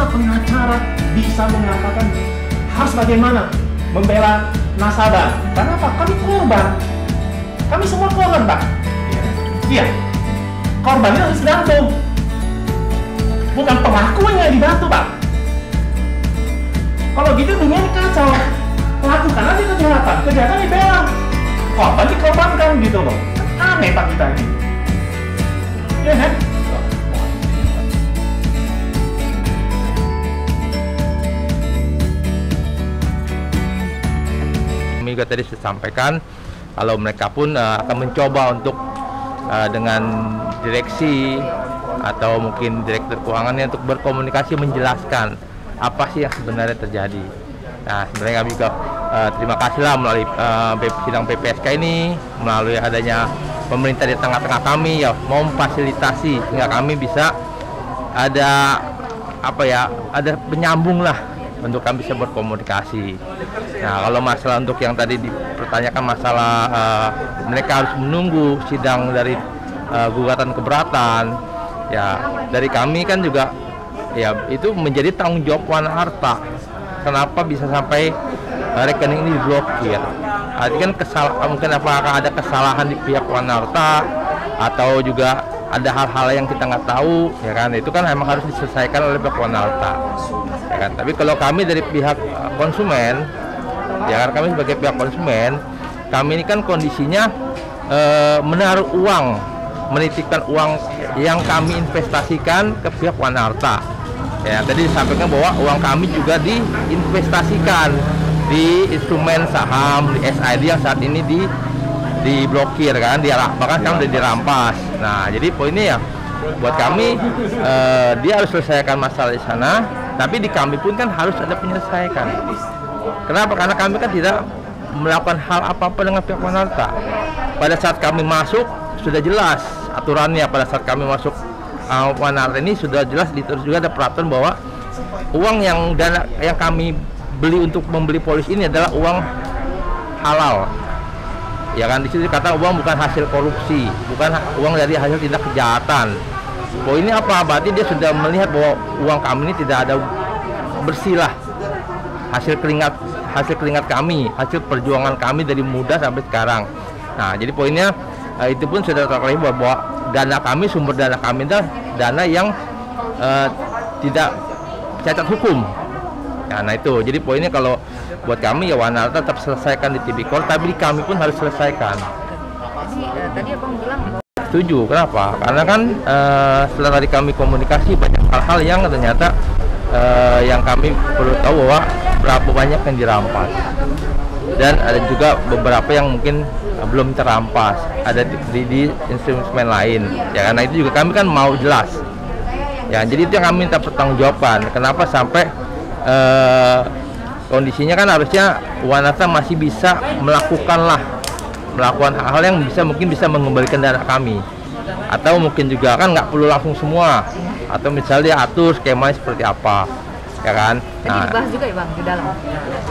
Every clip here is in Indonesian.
bagaimana pengacara bisa mengatakan harus bagaimana membela nasabah? Karena apa? Kami korban. Kami semua korban, Pak. Iya. Korbannya harus dibantu. Bukan pelakunya yang dibantu, Pak. Kalau gitu dunia ini kacau. Lakukan aja kejahatan, kejahatan dibela. Korban dikorbankan gitu loh. Aneh Pak kita ini. Iya kan? Kami juga tadi sudah sampaikan kalau mereka pun akan mencoba untuk dengan direksi atau mungkin direktur keuangannya untuk berkomunikasi menjelaskan apa sih yang sebenarnya terjadi. Nah, sebenarnya kami juga terima kasihlah melalui sidang PPSK ini, melalui adanya pemerintah di tengah-tengah kami ya mau memfasilitasi sehingga kami bisa ada ada penyambung lah untuk kami bisa berkomunikasi. Nah, kalau masalah untuk yang tadi dipertanyakan masalah mereka harus menunggu sidang dari gugatan keberatan, ya dari kami kan juga ya itu menjadi tanggung jawab Wana Arta. Kenapa bisa sampai rekening ini diblokir? Artinya kan mungkin apakah ada kesalahan di pihak Wana Arta atau juga ada hal-hal yang kita nggak tahu, ya kan? Itu kan memang harus diselesaikan oleh pihak Wana Arta, ya kan? Tapi kalau kami dari pihak konsumen, ya kan kami sebagai pihak konsumen, kami ini kan kondisinya menaruh uang, menitipkan uang yang kami investasikan ke pihak Wana Arta. Ya, tadi disampaikan bahwa uang kami juga diinvestasikan di instrumen saham, di SID yang saat ini diblokir kan, bahkan kan udah dirampas. Nah, jadi poinnya ya buat kami dia harus selesaikan masalah di sana, tapi di kami pun kan harus ada penyelesaian. Kenapa? Karena kami kan tidak melakukan hal apa-apa dengan pihak Wana Arta. Pada saat kami masuk sudah jelas aturannya, pada saat kami masuk Wana Arta ini sudah jelas, terus juga ada peraturan bahwa uang yang kami beli untuk membeli polis ini adalah uang halal. Ya kan, di situ kata uang bukan hasil korupsi, bukan uang dari hasil tindak kejahatan. Ini apa? Berarti dia sudah melihat bahwa uang kami ini tidak ada bersih lah, hasil keringat kami, hasil perjuangan kami dari muda sampai sekarang. Nah, jadi poinnya itu pun sudah terklaim bahwa dana kami, sumber dana kami adalah dana yang tidak cacat hukum. Ya, nah itu, jadi poinnya kalau buat kami ya Wana Arta tetap selesaikan di Tipikor, tapi kami pun harus selesaikan. Tadi Abang bilang setuju, kenapa? Karena kan setelah tadi kami komunikasi banyak hal-hal yang ternyata yang kami perlu tahu bahwa berapa banyak yang dirampas, dan ada juga beberapa yang mungkin belum terampas, ada di instrumen lain. Ya karena itu juga kami kan mau jelas. Ya jadi itu yang kami minta pertanggungjawaban. Kenapa sampai kondisinya kan harusnya Wana Arta masih bisa melakukan hal-hal yang mungkin bisa mengembalikan dana kami, atau mungkin juga kan nggak perlu langsung semua, atau misalnya atur skemanya seperti apa, ya kan? Tadi dibahas juga ya Bang di dalam.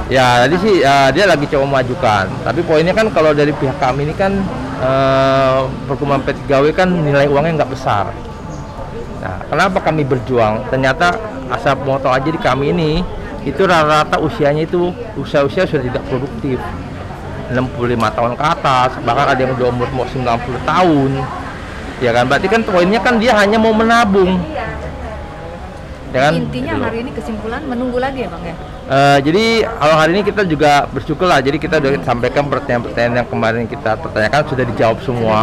Ya tadi sih dia lagi coba mengajukan, tapi poinnya kan kalau dari pihak kami ini kan perkumpulan P3W kan nilai uangnya nggak besar. Nah, kenapa kami berjuang? Ternyata asal mau tahu aja di kami ini itu rata-rata usianya itu usia sudah tidak produktif, 65 tahun ke atas, bahkan ada yang udah umur 90 tahun. Ya kan, berarti kan poinnya kan dia hanya mau menabung. Ya kan? Intinya gitu. Hari ini kesimpulan menunggu lagi ya Bang ya? Jadi kalau hari ini kita juga bersyukur lah, jadi kita sudah sampaikan pertanyaan-pertanyaan yang kemarin kita pertanyakan sudah dijawab semua,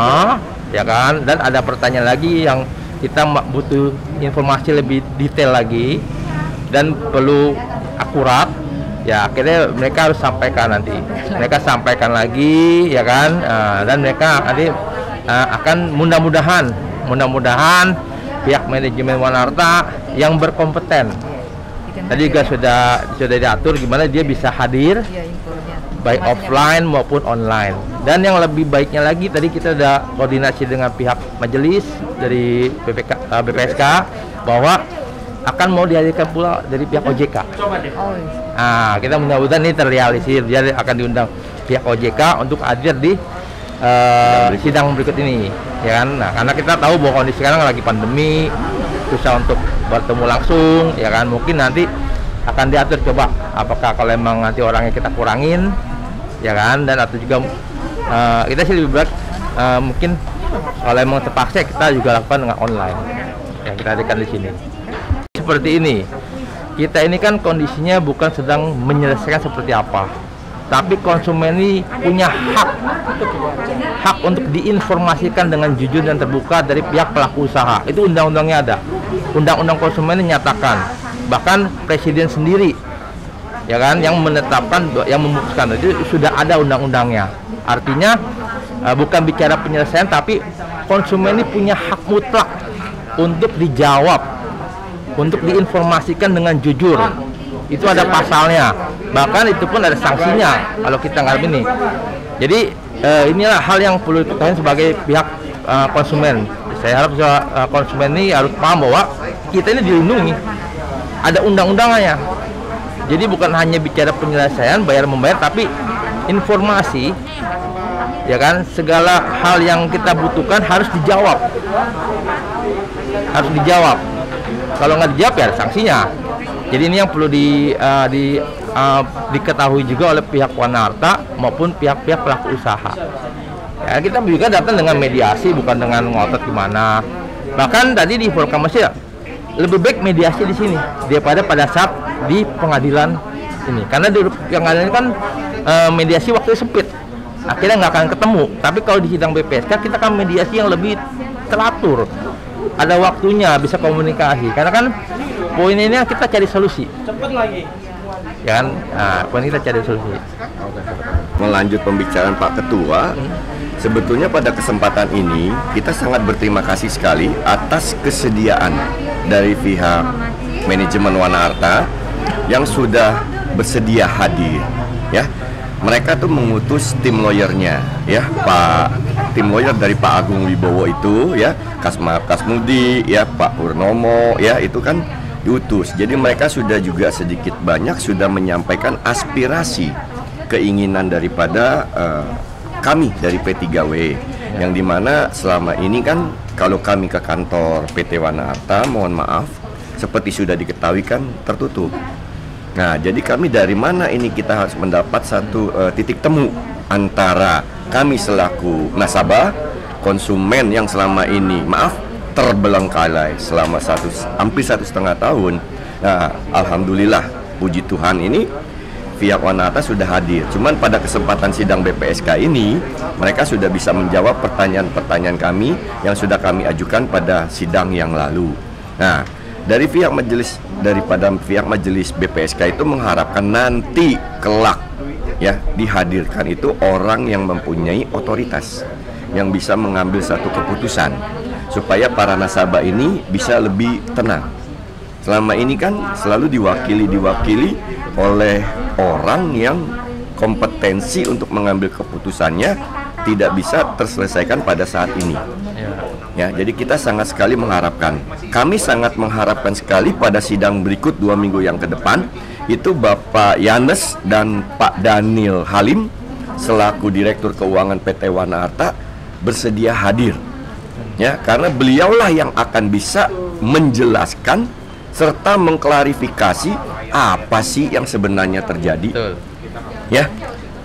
ya kan, dan ada pertanyaan lagi yang kita butuh informasi lebih detail lagi dan perlu akurat, ya akhirnya mereka harus sampaikan nanti, mereka sampaikan lagi, ya kan, dan mereka nanti akan mudah-mudahan pihak manajemen Wana Arta yang berkompeten. Tadi juga sudah diatur gimana dia bisa hadir, baik offline maupun online. Dan yang lebih baiknya lagi tadi kita sudah koordinasi dengan pihak majelis dari BPSK bahwa akan mau dihadirkan pula dari pihak OJK. Nah, kita mudah-mudahan ini terrealisir, dia akan diundang pihak OJK untuk hadir di sidang berikut ini, ya kan? Nah, karena kita tahu bahwa kondisi sekarang lagi pandemi, susah untuk bertemu langsung, ya kan? Mungkin nanti akan diatur coba apakah kalau emang nanti orangnya kita kurangin, ya kan? Dan atau juga kita sih lebih berat mungkin kalau emang terpaksa kita juga lakukan dengan online. Ya, kita adakan di sini. Seperti ini. Kita ini kan kondisinya bukan sedang menyelesaikan seperti apa, tapi konsumen ini punya hak untuk diinformasikan dengan jujur dan terbuka dari pihak pelaku usaha. Itu undang-undangnya ada. Undang-undang konsumen ini nyatakan, bahkan presiden sendiri, ya kan, yang menetapkan, yang memutuskan, itu sudah ada undang-undangnya. Artinya bukan bicara penyelesaian, tapi konsumen ini punya hak mutlak untuk dijawab, untuk diinformasikan dengan jujur. Itu ada pasalnya, bahkan itu pun ada sanksinya kalau kita nggak ini. Jadi inilah hal yang perlu diketahui sebagai pihak konsumen. Saya harap konsumen ini harus paham bahwa kita ini dilindungi, ada undang-undangannya. Jadi bukan hanya bicara penyelesaian bayar membayar, tapi informasi, ya kan, segala hal yang kita butuhkan harus dijawab, kalau nggak dijawab ya ada sanksinya. Jadi ini yang perlu diketahui juga oleh pihak Wanaharta maupun pihak-pihak pelaku usaha. Ya, kita juga datang dengan mediasi, bukan dengan ngotot gimana. Bahkan tadi di informasi ya, lebih baik mediasi di sini daripada pada saat di pengadilan ini. Karena di pengadilan kan mediasi waktu sempit, akhirnya nggak akan ketemu. Tapi kalau di sidang BPSK kita kan mediasi yang lebih teratur, ada waktunya, bisa komunikasi. Karena kan poin ini kita cari solusi. Cepet lagi. Ya kan? Nah, poin kita cari solusi. Melanjut pembicaraan Pak Ketua, sebetulnya pada kesempatan ini kita sangat berterima kasih sekali atas kesediaan dari pihak manajemen Wanaharta yang sudah bersedia hadir. Ya, mereka tuh mengutus tim lawyernya, ya, tim lawyer dari Pak Agung Wibowo itu, ya, Kasmudi, ya, Pak Purnomo, ya, itu kan diutus. Jadi mereka sudah juga sedikit banyak sudah menyampaikan aspirasi, keinginan daripada kami dari P3W, yang dimana selama ini kan kalau kami ke kantor PT Wanaharta, mohon maaf, seperti sudah diketahui kan tertutup. Nah, jadi kami dari mana ini kita harus mendapat satu titik temu antara kami selaku nasabah, konsumen yang selama ini, maaf, terbelengkalai selama hampir 1,5 tahun. Nah, alhamdulillah, puji Tuhan ini pihak Wanaharta sudah hadir. Cuman pada kesempatan sidang BPSK ini, mereka sudah bisa menjawab pertanyaan-pertanyaan kami yang sudah kami ajukan pada sidang yang lalu. Nah, daripada pihak majelis BPSK itu mengharapkan nanti kelak, ya, dihadirkan itu orang yang mempunyai otoritas, yang bisa mengambil satu keputusan supaya para nasabah ini bisa lebih tenang. Selama ini kan selalu diwakili oleh orang yang kompetensi untuk mengambil keputusannya tidak bisa terselesaikan pada saat ini. Ya, jadi kita sangat sekali mengharapkan. Kami sangat mengharapkan sekali pada sidang berikut 2 minggu yang ke depan itu Bapak Yanes dan Pak Daniel Halim selaku Direktur Keuangan PT Wanaharta bersedia hadir. Ya, karena beliaulah yang akan bisa menjelaskan serta mengklarifikasi apa sih yang sebenarnya terjadi. Betul. Ya,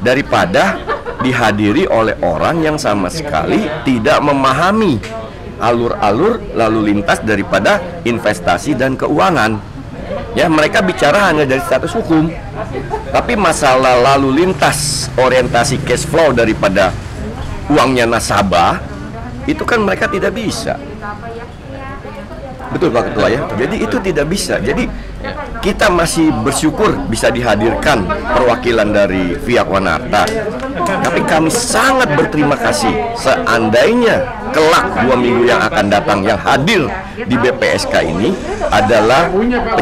daripada dihadiri oleh orang yang sama sekali tidak memahami alur-alur lalu lintas daripada investasi dan keuangan. Ya, mereka bicara hanya dari status hukum, tapi masalah lalu lintas orientasi cash flow daripada uangnya nasabah itu kan mereka tidak bisa. Betul Pak Ketua, ya. Jadi itu tidak bisa. Jadi kita masih bersyukur bisa dihadirkan perwakilan dari pihak Wanaharta. Tapi kami sangat berterima kasih seandainya kelak 2 minggu yang akan datang yang hadir di BPSK ini adalah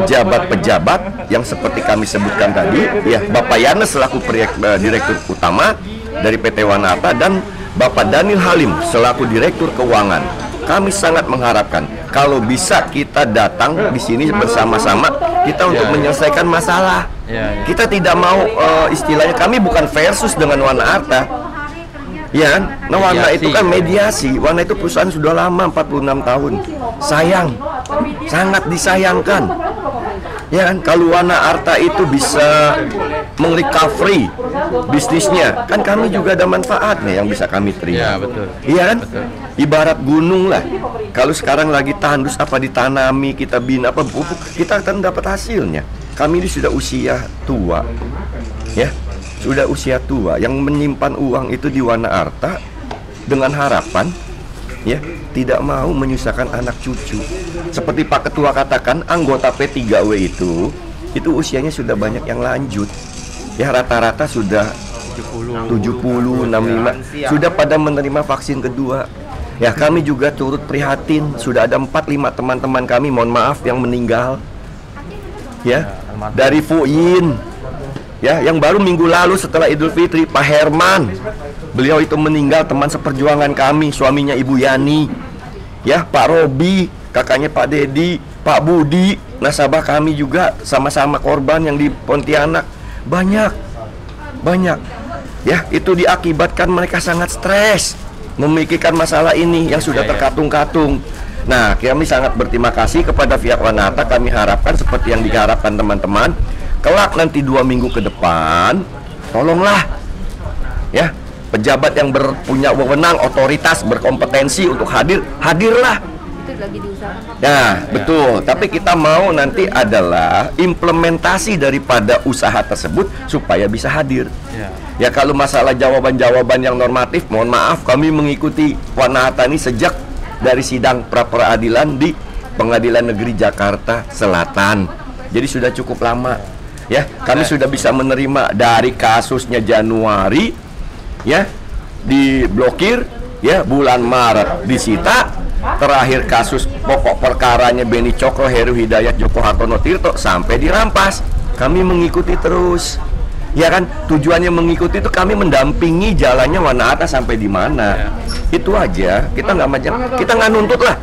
pejabat-pejabat yang seperti kami sebutkan tadi, ya, Bapak Yanes selaku Direktur Utama dari PT Wanaharta dan Bapak Daniel Halim selaku Direktur Keuangan. Kami sangat mengharapkan kalau bisa kita datang di sini bersama-sama kita untuk menyelesaikan masalah. Kita tidak mau istilahnya, kami bukan versus dengan Wanaharta. Ya kan? Nah, Warna Mediasi. itu kan mediasi. Warna itu perusahaan sudah lama, 46 tahun. Sayang, sangat disayangkan. Ya kan? Kalau Warna Arta itu bisa meng-recovery bisnisnya, kan kami juga ada manfaatnya yang bisa kami terima. Ya, betul. Iya kan? Betul. Ibarat gunung lah. Kalau sekarang lagi tandus apa ditanami, kita bina apa pupuk, kita akan dapat hasilnya. Kami ini sudah usia tua. Ya. Sudah usia tua yang menyimpan uang itu di Warna Arta dengan harapan ya tidak mau menyusahkan anak cucu. Seperti Pak Ketua katakan, anggota P3W itu usianya sudah banyak yang lanjut. Ya rata-rata sudah 70, 65 sudah pada menerima vaksin kedua. Ya kami juga turut prihatin, sudah ada 4-5 teman-teman kami, mohon maaf, yang meninggal. Ya, dari Fuin. Ya, yang baru minggu lalu setelah Idul Fitri, Pak Herman, beliau itu meninggal, teman seperjuangan kami, suaminya Ibu Yani. Ya, Pak Robi, kakaknya Pak Dedi, Pak Budi, nasabah kami juga sama-sama korban yang di Pontianak. Banyak. Ya, itu diakibatkan mereka sangat stres memikirkan masalah ini yang sudah terkatung-katung. Nah, kami sangat berterima kasih kepada pihak Warna Arta. Kami harapkan seperti yang diharapkan teman-teman, kelak nanti 2 minggu ke depan, tolonglah ya pejabat yang punya wewenang, otoritas, berkompetensi untuk hadirlah. Itu lagi diusahakan. Nah, betul. Tapi kita mau nanti adalah implementasi daripada usaha tersebut supaya bisa hadir. Ya, kalau masalah jawaban-jawaban yang normatif, mohon maaf, kami mengikuti Warna Arta ini sejak dari sidang pra-peradilan di Pengadilan Negeri Jakarta Selatan. Jadi sudah cukup lama. Ya, kami sudah bisa menerima dari kasusnya Januari, ya, diblokir, ya, bulan Maret disita, terakhir kasus pokok perkaranya Beni Cokro, Heru Hidayat, Joko Hartono Tirto sampai dirampas. Kami mengikuti terus, ya kan? Tujuannya mengikuti itu kami mendampingi jalannya Warna Arta sampai di mana. Itu aja. Kita nggak nuntut lah.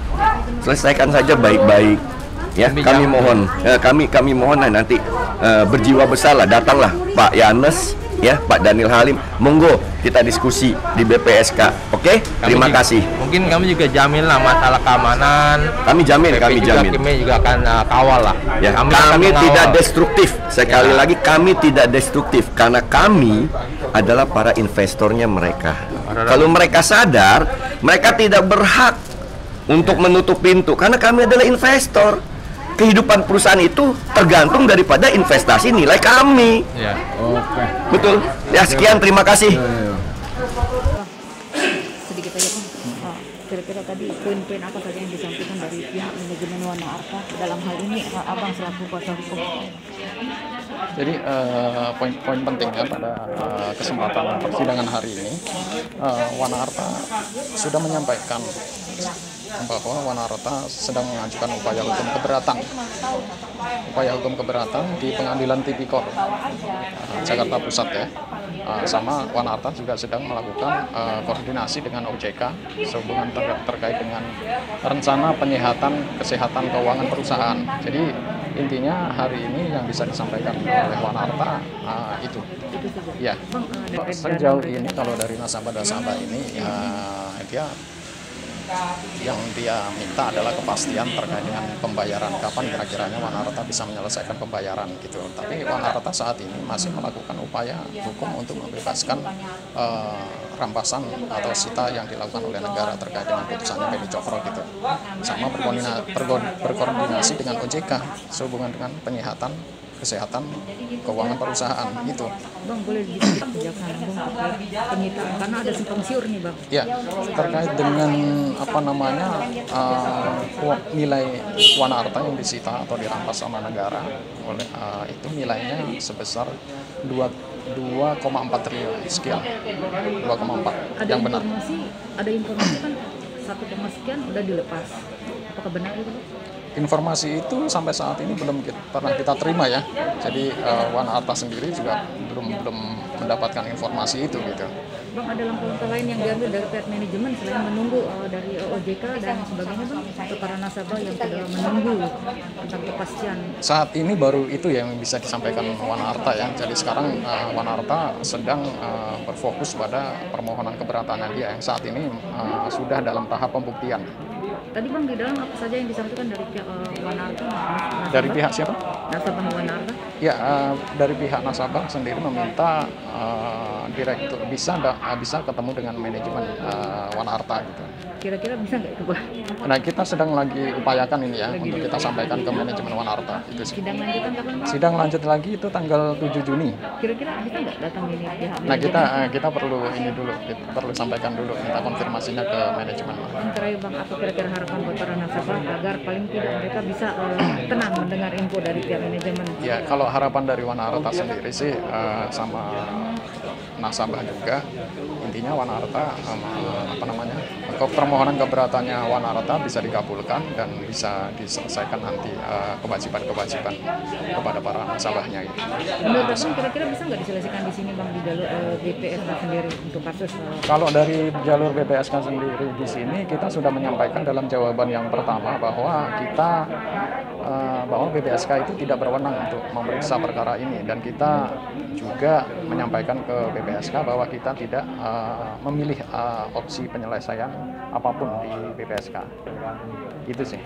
Selesaikan saja baik-baik. Ya, kami mohon, kami mohon lah nanti berjiwa besar lah, datanglah Pak Yanes, ya, Pak Daniel Halim, monggo kita diskusi di BPSK, oke? Terima kasih. Mungkin kami juga jamin lah masalah keamanan. Kami jamin. Kami juga akan kawal lah. Ya, Kami kami akan tidak mengawal. destruktif. Sekali lagi kami tidak destruktif karena kami adalah para investornya mereka. Kalau mereka sadar, mereka tidak berhak untuk menutup pintu karena kami adalah investor. Kehidupan perusahaan itu tergantung daripada investasi nilai kami. Ya. Oke. Betul. Ya, sekian, terima kasih. Sedikit aja Bang. Kira-kira tadi poin-poin apa saja yang disampaikan dari pihak manajemen Warna Arta dalam hal ini Abang selaku kuasa hukum? Jadi poin-poin pentingnya pada kesempatan persidangan hari ini, Warna Arta sudah menyampaikan bahwa Warna Arta sedang mengajukan upaya hukum keberatan di Pengadilan Tipikor Jakarta Pusat, ya. Sama Warna Arta juga sedang melakukan koordinasi dengan OJK sehubungan terkait dengan rencana penyehatan kesehatan keuangan perusahaan. Jadi intinya hari ini yang bisa disampaikan oleh Warna Arta itu. Ya. Sejauh ini kalau dari nasabah-nasabah ini yang dia minta adalah kepastian terkait dengan pembayaran, kapan kira-kiranya Warna Arta bisa menyelesaikan pembayaran gitu. Tapi Warna Arta saat ini masih melakukan upaya hukum untuk membebaskan rampasan atau sita yang dilakukan oleh negara terkait dengan putusannya Beni Cokro gitu. Sama berkoordinasi dengan OJK sehubungan dengan penyehatan kesehatan keuangan perusahaan gitu. Bang, boleh diceritakan kejaksaan Agung terkait penyitaan karena ada simpang siur nih Bang. Ya, terkait dengan nilai Warna Arta yang disita atau dirampas sama negara oleh itu nilainya sebesar 2,4 triliun sekian. 2,4 yang benar. Ada informasi kan 1, sekian udah dilepas. Apakah benar itu Bang? Informasi itu sampai saat ini belum pernah kita terima ya. Jadi Wana Arta sendiri juga belum mendapatkan informasi itu gitu. Bang, ada langkah-langkah lain yang diambil dari pihak manajemen selain menunggu dari OJK dan sebagainya, Bang, untuk para nasabah yang sudah menunggu tentang kepastian? Saat ini baru itu yang bisa disampaikan Wana Arta ya. Jadi sekarang Wana Arta sedang berfokus pada permohonan keberatannya dia yang saat ini sudah dalam tahap pembuktian. Tadi Bang, di dalam apa saja yang disampaikan dari pihak Wana Arta? Nasabah? Dari pihak siapa? Nasabah Wana Arta? Ya, dari pihak nasabah sendiri meminta direktur bisa ketemu dengan manajemen Wana Arta gitu. Kira-kira bisa nggak itu, Bang? Nah, kita sedang lagi upayakan ini ya untuk kita sampaikan ke manajemen Wana Arta itu sih. Sidang lanjutan kapan, Bang? Sidang lanjut lagi itu tanggal 7 Juni. Kira-kira bisa nggak datang ini pihak Nah, manajemen? kita perlu ini dulu, kita perlu sampaikan dulu, minta konfirmasinya ke manajemen. Yang terakhir, Bang, apa kira-kira harapan buat para nasabah agar paling tidak mereka bisa tenang mendengar info dari pihak manajemen? Ya, kalau harapan dari Wana Arta sendiri sih sama nasabah juga, intinya Wana Arta permohonan keberatannya Wana Arta bisa dikabulkan dan bisa diselesaikan nanti kewajiban-kewajiban kepada para nasabahnya itu. Menurut Abang, kira-kira bisa nggak diselesaikan di sini, Bang, di jalur BPSK sendiri untuk kasus? Kalau dari jalur BPSK sendiri di sini kita sudah menyampaikan dalam jawaban yang pertama bahwa BPSK itu tidak berwenang untuk memeriksa perkara ini, dan kita juga menyampaikan ke BPSK bahwa kita tidak memilih opsi penyelesaian apapun di BPSK. Itu sih.